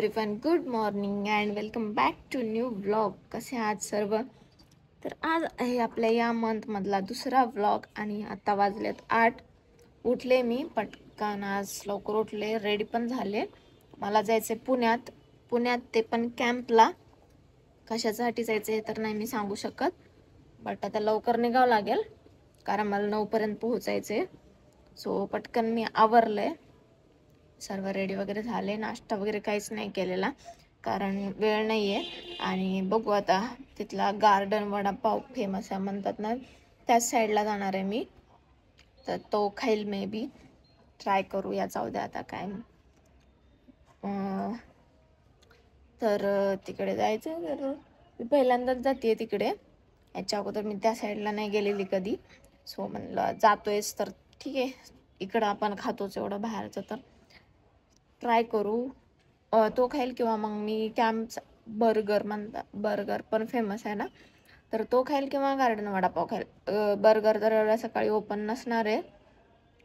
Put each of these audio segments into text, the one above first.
Everyone, good morning and welcome back to new vlog. कसे आहात सर्व? तर आज आहे आपल्या या मंथमधला दुसरा व्लॉग आणि आता वाजलेत 8. उठले मी पटकन, आज लवकर उठले, रेडी पण झाले. मला जायचे पुण्यात ते पण कॅम्पला. कशासाठी जायचं हे तर नाही मी सांगू शकत, बट आता लवकर निघावं लागेल कारण मला 9 पर्यंत पोहोचायचे. सो पटकन मी आवरले, सर्व रेडी वगैरे झाले. नाश्ता वगैरे काहीच नाही केलेला कारण वेळ नाही आहे. आणि बघू आता तिथला गार्डन वडापाव फेमस आहे म्हणतात ना, त्याच साईडला जाणार आहे मी, तर तो खाईल मे बी. ट्राय करू या, जाऊ द्या आता काय. तर तिकडे जायचं. तर मी पहिल्यांदाच जाते तिकडे, याच्या अगोदर मी त्या साईडला नाही गेलेली कधी. सो म्हणलं जातोयच तर ठीक आहे, इकडं आपण खातोच एवढं बाहेरचं, तर ट्राय करू. तो खाईल किंवा मग मी कॅम्पचा बर्गर पण फेमस आहे ना, तर तो खाईल किंवा गार्डन वडापाव खाईल. बर्गर तर एवढ्या सकाळी ओपन नसणार आहे,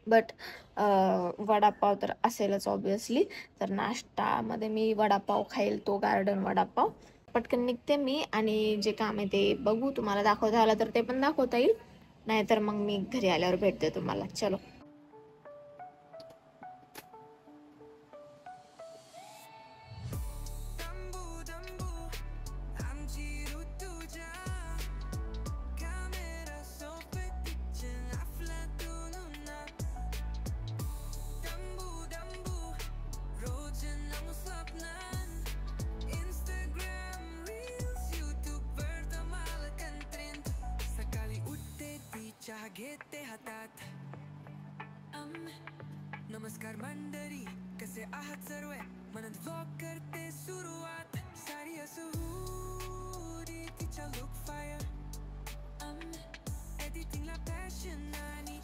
बट वडापाव तर असेलच ऑब्वियसली. तर नाश्तामध्ये मी वडापाव खाईल, तो गार्डन वडापाव. पटकन निघते मी आणि जे काम आहे ते बघू. तुम्हाला दाखवता आलं तर ते पण दाखवता येईल, नाहीतर मग मी घरी आल्यावर भेटते तुम्हाला. चलो. घेते हातात नमस्कार मंडळी, कसे आहात सर्व? म्हणत व्लॉग करते सुरुवात. सारी असं तिच्या लुक फायर, एडिटिंगला पॅशन आणि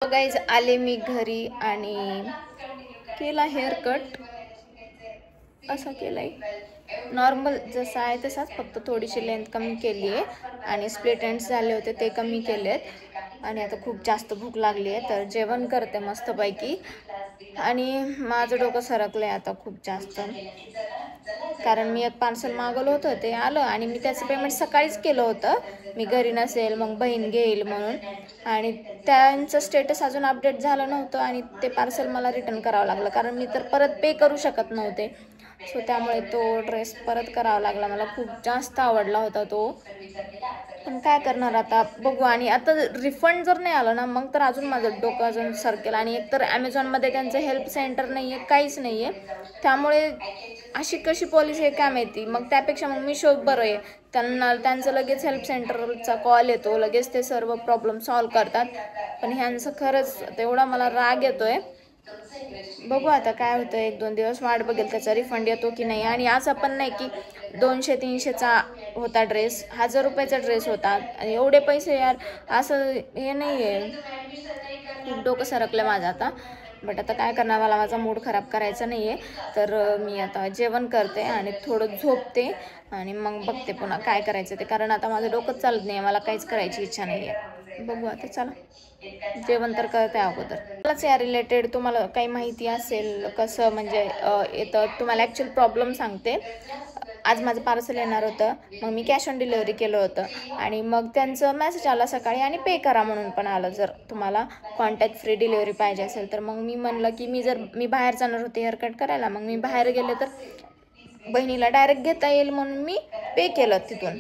गाईज आले मी घरी आणि केला हेअर कट. असा केलाय नॉर्मल जसा आहे तसाच, फक्त थोडीशी लेंथ कमी केली आहे आणि स्प्लिट एंड्स झाले होते ते कमी केलेत. आणि आता खूप जास्त भूक लागली आहे, तर जेवण करते मस्तपैकी. आणि माझं डोकं सरकलंय आता खूप जास्त, कारण मी एक पार्सल मागवलं होतं, ते आलं आणि मी त्याचं पेमेंट सकाळीच केलं होतं. मी घरी नसेल मग बहीण घेईल म्हणून, आणि त्यांचं स्टेटस अजून अपडेट झालं नव्हतं आणि ते पार्सल मला रिटर्न करावं लागलं, कारण मी तर परत पे करू शकत नव्हते. सो त्यामुळे तो ड्रेस परत करावा लागला. मला खूप जास्त आवडला होता तो, पण काय करणार आता, बघू. आणि आता रिफंड जर नाही आलं ना, मग तर अजून माझं डोकं अजून सरकेल. आणि एकतर ॲमेझॉनमध्ये त्यांचं हेल्प सेंटर नाही आहे, काहीच नाही आहे, त्यामुळे अशी कशी पॉलिसी आहे काय माहिती. मग त्यापेक्षा मग मिशो बरं आहे, त्यांचं लगेच हेल्प सेंटरचा कॉल येतो, लगेच ते सर्व प्रॉब्लेम सॉल्व करतात. पण ह्यांचं खरंच तेवढा मला राग येतोय. बघू आता काय होतं, 1-2 दिवस वाट बघेल त्याचा रिफंड येतो की नाही. आणि असं पण नाही की 200-300चा होता ड्रेस, 1000 रुपयाचा ड्रेस होता, आणि एवढे पैसे यार, असं हे नाही आहे. खूप डोकं सरकलं माझं आता, बट आता काय करणार, मला माझा मूड खराब करायचा नाही आहे. तर मी आता जेवण करते आणि थोडं झोपते आणि मग बघते पुन्हा काय करायचं ते, कारण आता माझं डोकंच चालत नाही, मला काहीच करायची इच्छा नाही आहे. बघू आता, चला जेवण तर करते अगोदर. मलाच या रिलेटेड तुम्हाला काही माहिती असेल कसं म्हणजे येतं, तुम्हाला ॲक्च्युअल प्रॉब्लेम सांगते. आज माझं पार्सल येणार होतं, मग मी कॅश ऑन डिलिव्हरी केलं होतं आणि मग त्यांचं मेसेज आला सकाळी आणि पे करा म्हणून पण आलं, जर तुम्हाला कॉन्टॅक्ट फ्री डिलिव्हरी पाहिजे असेल तर. मग मी म्हणलं की मी बाहेर जाणार होते हेअर कट करायला, मग मी बाहेर गेले तर बहिणीला डायरेक्ट घेता येईल म्हणून मी पे केलं तिथून.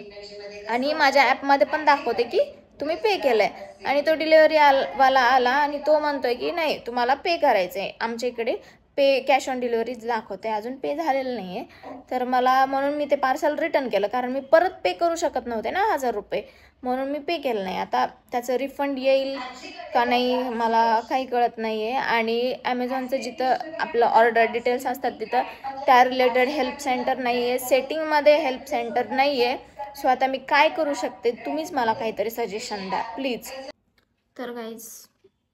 आणि माझ्या ॲपमध्ये पण दाखवते की तुम्ही पे केलं आहे. आणि तो डिलेवरी वाला आला आणि तो म्हणतोय की नाही तुम्हाला पे करायचं आहे. आमच्या इकडे पे कॅश ऑन डिलिव्हरीच दाखवते, अजून पे झालेलं नाही आहे. तर मला म्हणून मी ते पार्सल रिटर्न केलं, कारण मी परत पे करू शकत नव्हते ना 1000 रुपये, म्हणून मी पे केलं नाही. आता त्याचं रिफंड येईल का नाही मला काही कळत नाही आहे. आणि ॲमेझॉनचं जिथं आपलं ऑर्डर डिटेल्स असतात तिथं त्या रिलेटेड हेल्प सेंटर नाही आहे, सेटिंगमध्ये हेल्प सेंटर नाही आहे. सो आता मी काय करू शकते, तुम्हीच मला काहीतरी सजेशन द्या प्लीज. तर गाईज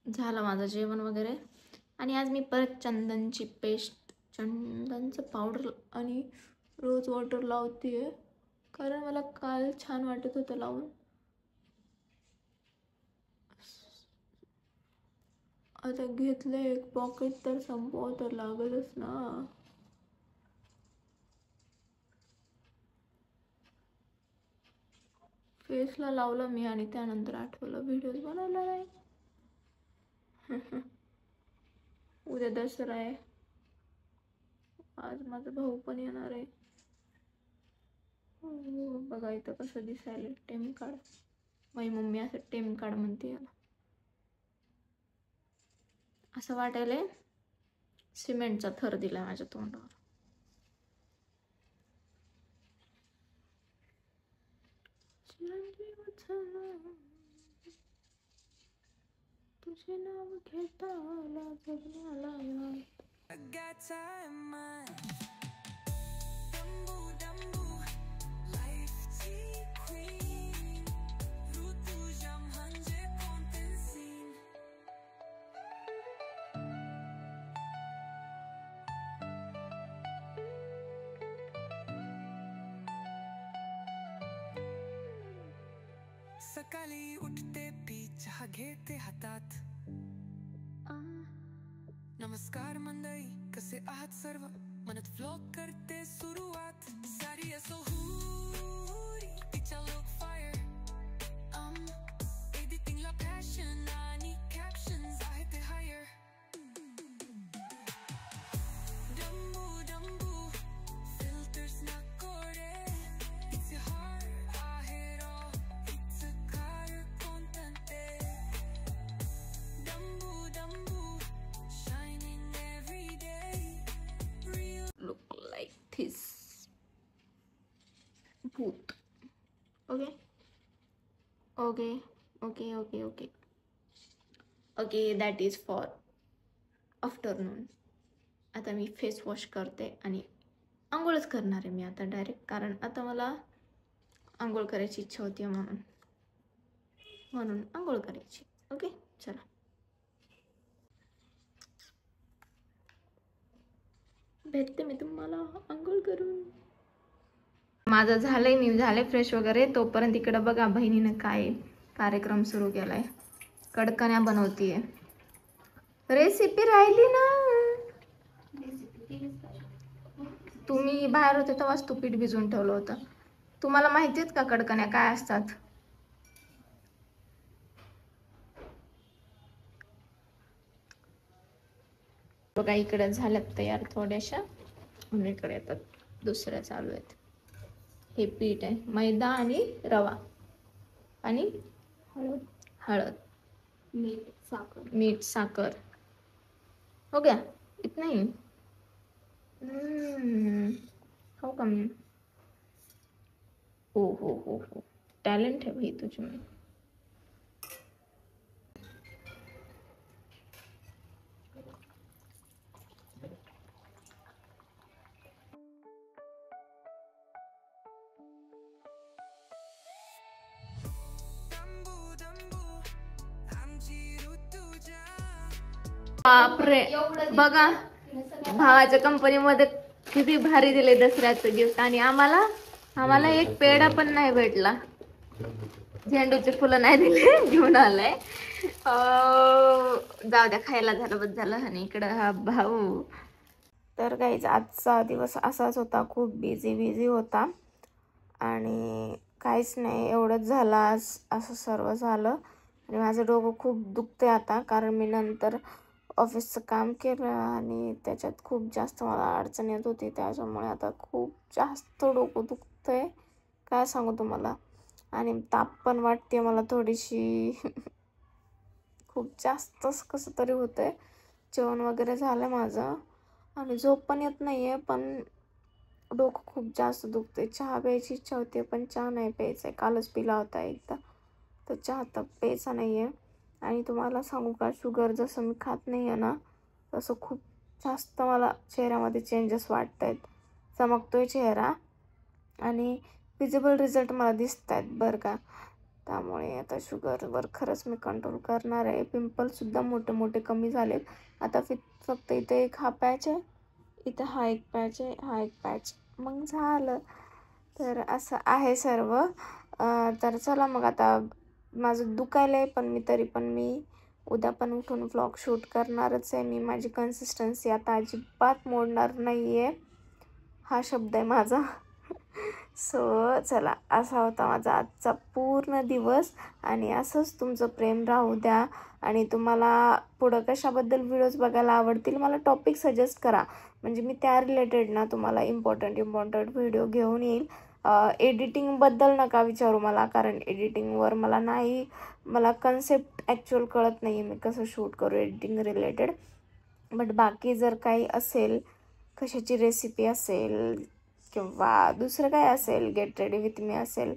झालं माझं जेवण वगैरे. आणि आज मी परत चंदनची पेस्ट, चंदनचं पावडर आणि रोज वॉटर लावते आहे, कारण मला काल छान वाटत होतं लावून. आता घेतलं एक पॉकेट तर संपव तर लागलच ना. फेसला लावलं मी आणि त्यानंतर आठवलं व्हिडिओज बनवला नाही. उद्या दसरा आहे, आज माझा भाऊ पण येणार आहे. बघा इथं कसं दिसायला टेम कार्ड. माझी मम्मी असं टेम कार्ड म्हणते याला. असं वाटायला सिमेंटचा थर दिला माझ्या तोंडावर. तुझे नाव घेता आला जगण्याला. I got time, man. Dumbu, dumbu, lifeची queen. Rutuja म्हणजे कोणते scene. सकाळी उठते पी चहा घेते हातात. नमस्कार मंडळी, कसे आहात सर्व. मनात व्लॉग करते सुरुवात. साडी असो हुरी, तिच्या लुक फायर. एडिटिंगला पॅशन आणि कॅप्शन्स आहे ते हायर. डंबू डंबू फिल्टर्स नको रे. इट्स युअर हार्ट आहे raw. It's a car content ते. डंबू डंबू shining every day. Real Look like this. Boot. Okay. Okay. Okay. Okay. Okay. Okay. That is for afternoon. आता मी face wash करते आणि आंघोळच करणार आहे मी आता डायरेक्ट, कारण आता मला आंघोळ करायची इच्छा होती म्हणून आंघोळ करायची. ओके चला. भेटते मी तुम्हाला आंघोळ करून. माझं झालंय, मी झाले फ्रेश वगैरे. तोपर्यंत इकडं बघा बहिणीनं काय कार्यक्रम सुरू केलाय. कडकण्या बनवतीये. रेसिपी राहिली ना. तुम्ही बाहेर होते तेव्हाच तू पीठ भिजवून ठेवलं होतं. तुम्हाला माहिती आहेत का कडकण्या काय असतात? बघा इकडे झाल्यात तयार थोड्याशा आणि इकडे येतात दुसऱ्या चालू आहेत. हे पीठ आहे, मैदा आणि रवा आणि हळद मीठ साखर. हो गया इतना ही. हो का मी. हो हो हो हो टॅलेंट है भाई तुझ में. डंबू डंबू आमची ऋतुजा. बापरे बघा भावाच्या कंपनीमध्ये किती भारी दिले दसऱ्याचं गिफ्ट. आणि आम्हाला एक पेढा पण नाही भेटला. झेंडूचे फुलं नाही दिले, घेऊन आलाय. जाऊ द्या, खायला झालं बस झालं. आणि इकडं हा भाऊ. तर गाईज आजचा दिवस असाच होता, खूप बिझी होता आणि काहीच नाही एवढंच झालं आज. असं सर्व झालं आणि माझं डोकं खूप दुखते आता, कारण मी नंतर ऑफिसचं काम केलं आणि त्याच्यात खूप जास्त मला अडचण येत होती. त्याच्यामुळे आता खूप जास्त डोकं दुखतंय, काय सांगू तुम्हाला. आणि ताप पण वाटते मला थोडीशी. खूप जास्तच कसं तरी होतं आहे. जेवण वगैरे झालं माझं आणि झोप पण येत नाही आहे, पण डोकं खूप जास्त दुखते. चहा प्यायची इच्छा होते पण चहा नाही प्यायचा आहे. कालच पिला होता एकदा, तर चहा तर प्यायचा नाही आहे. आणि तुम्हाला सांगू का, शुगर जसं मी खात नाही आहे ना, तसं खूप जास्त मला चेहऱ्यामध्ये चेंजेस वाटत आहेत. चमकतोय चेहरा आणि विजिबल रिझल्ट मला दिसत आहेत बरं का. त्यामुळे आता शुगरवर खरंच मी कंट्रोल करणार आहे. पिंपलसुद्धा मोठे मोठे कमी झालेत. आता फक्त इथे एक हा पॅच आहे, इथं हा एक पॅच आहे, हा एक पॅच, मग झालं. तर असं आहे सर्व. तर चला मग आता माझं दुखायलं आहे, पण तरी पण मी उद्या पण उठून व्लॉग शूट करणारच आहे. मी माझी कन्सिस्टन्सी आता अजिबात मोडणार नाही आहे, हा शब्द आहे माझा. सो चला, असा होता माझा आजचा पूर्ण दिवस. आणि असंच तुमचं प्रेम राहू द्या. आणि तुम्हाला पुढं कशाबद्दल व्हिडिओज बघायला आवडतील मला टॉपिक सजेस्ट करा, म्हणजे मी त्या रिलेटेड ना तुम्हाला इम्पॉर्टंट व्हिडिओ घेऊन येईल. एडिटिंगबद्दल नका विचारू मला, कारण एडिटिंगवर मला कन्सेप्ट ॲक्च्युअल कळत नाही आहे मी कसं शूट करू एडिटिंग रिलेटेड. बट बाकी जर काही असेल, कशाची रेसिपी असेल किंवा दुसरं काय असेल, गेट रेडी विथ मी असेल,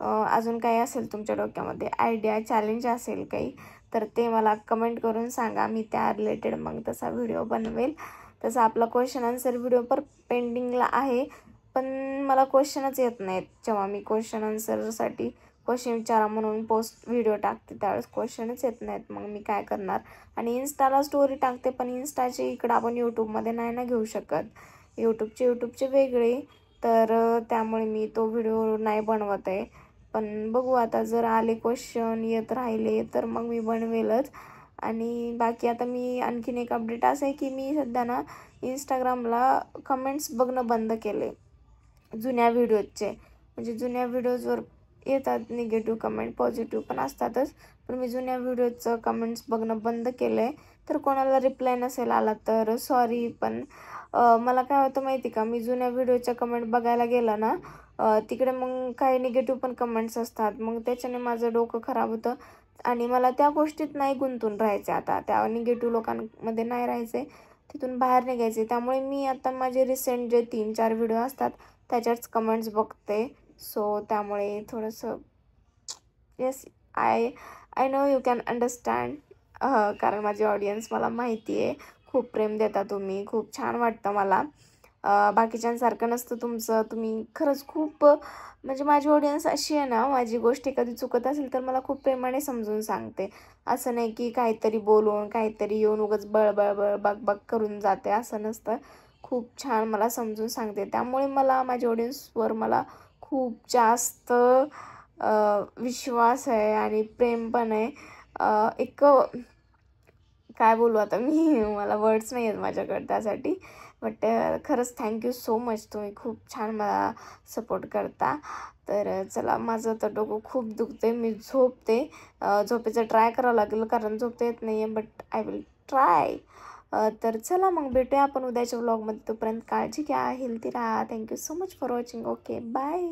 अजून काही असेल तुमच्या डोक्यामध्ये आयडिया, चॅलेंज असेल काही, तर ते मला कमेंट करून सांगा. मी त्या रिलेटेड मग तसा व्हिडिओ बनवेल. तसा आपला क्वेश्चन आन्सर व्हिडिओ पर पेंडिंगला आहे, पण मला क्वेश्चनच येत नाहीत. जेव्हा मी क्वेश्चन आन्सरसाठी क्वेश्चन विचारा म्हणून व्हिडिओ टाकते त्यावेळेस क्वेश्चनच येत नाहीत, मग मी काय करणार. आणि इन्स्टाला स्टोरी टाकते, पण इन्स्टाचे इकडं आपण यूट्यूबमध्ये नाही ना घेऊ शकत. यूट्यूबचे वेगळे, तर त्यामुळे मी तो व्हिडिओ नाही बनवत आहे. पण बघू आता, जर आले क्वेश्चन येत राहिले तर मग मी बनवेलच. आणि बाकी आता मी आणखीन एक अपडेट असं आहे की मी सध्या ना इंस्टाग्रामला कमेंट्स बघणं बंद केले जुन्या व्हिडिओजचे. म्हणजे जुन्या व्हिडिओजवर येतात निगेटिव्ह कमेंट, पॉझिटिव्ह पण असतातच, पण मी जुन्या व्हिडिओचं कमेंट्स बघणं बंद केलं आहे. तर कोणाला रिप्लाय नसेल आला तर सॉरी. पण मला काय होतं माहिती का, मी जुन्या व्हिडिओच्या कमेंट बघायला गेलं ना, तिकडे मग काही निगेटिव्ह पण कमेंट्स असतात, मग त्याच्याने माझं डोकं खराब होतं. आणि मला त्या गोष्टीत नाही गुंतून राहायचं, आता त्या निगेटिव्ह लोकांमध्ये नाही राहायचे, तिथून बाहेर निघायचे. त्यामुळे मी आता माझे रिसेंट जे 3-4 व्हिडिओ असतात त्याच्याच कमेंट्स बघते. सो त्यामुळे थोडंसं yes, I know you can understand. कारण माझी ऑडियन्स मला माहिती आहे, खूप प्रेम देता तुम्ही, खूप छान वाटतं मला. बाकीच्यांसारखं नसतं तुमचं. तुम्ही खरंच खूप, म्हणजे माझी ऑडियन्स अशी आहे ना, माझी गोष्ट एखादी चुकत असेल तर मला खूप प्रेमाने समजून सांगते. असं नाही की काहीतरी बोलून काहीतरी येऊन उगाच बळ बग करून जाते, असं नसतं. खूप छान मला समजून सांगते. त्यामुळे मला माझ्या ऑडियन्सवर मला खूप जास्त विश्वास आहे आणि प्रेम पण आहे. एक काय बोलू आता मी, मला वर्ड्स नाही आहेत माझ्याकडे त्यासाठी. बट खरंच थँक्यू सो मच, तुम्ही खूप छान मला सपोर्ट करता. तर चला, माझं तर डोकं खूप दुखते, मी झोपते. झोपेचं ट्राय करावं लागेल कारण झोपता येत नाही आहे, बट आय विल ट्राय. तर चला मग भेटूया आपण उद्याच्या व्लॉगमध्ये. तोपर्यंत काळजी घ्या, हेल्दी राहा. Thank you so much for watching. Okay, bye.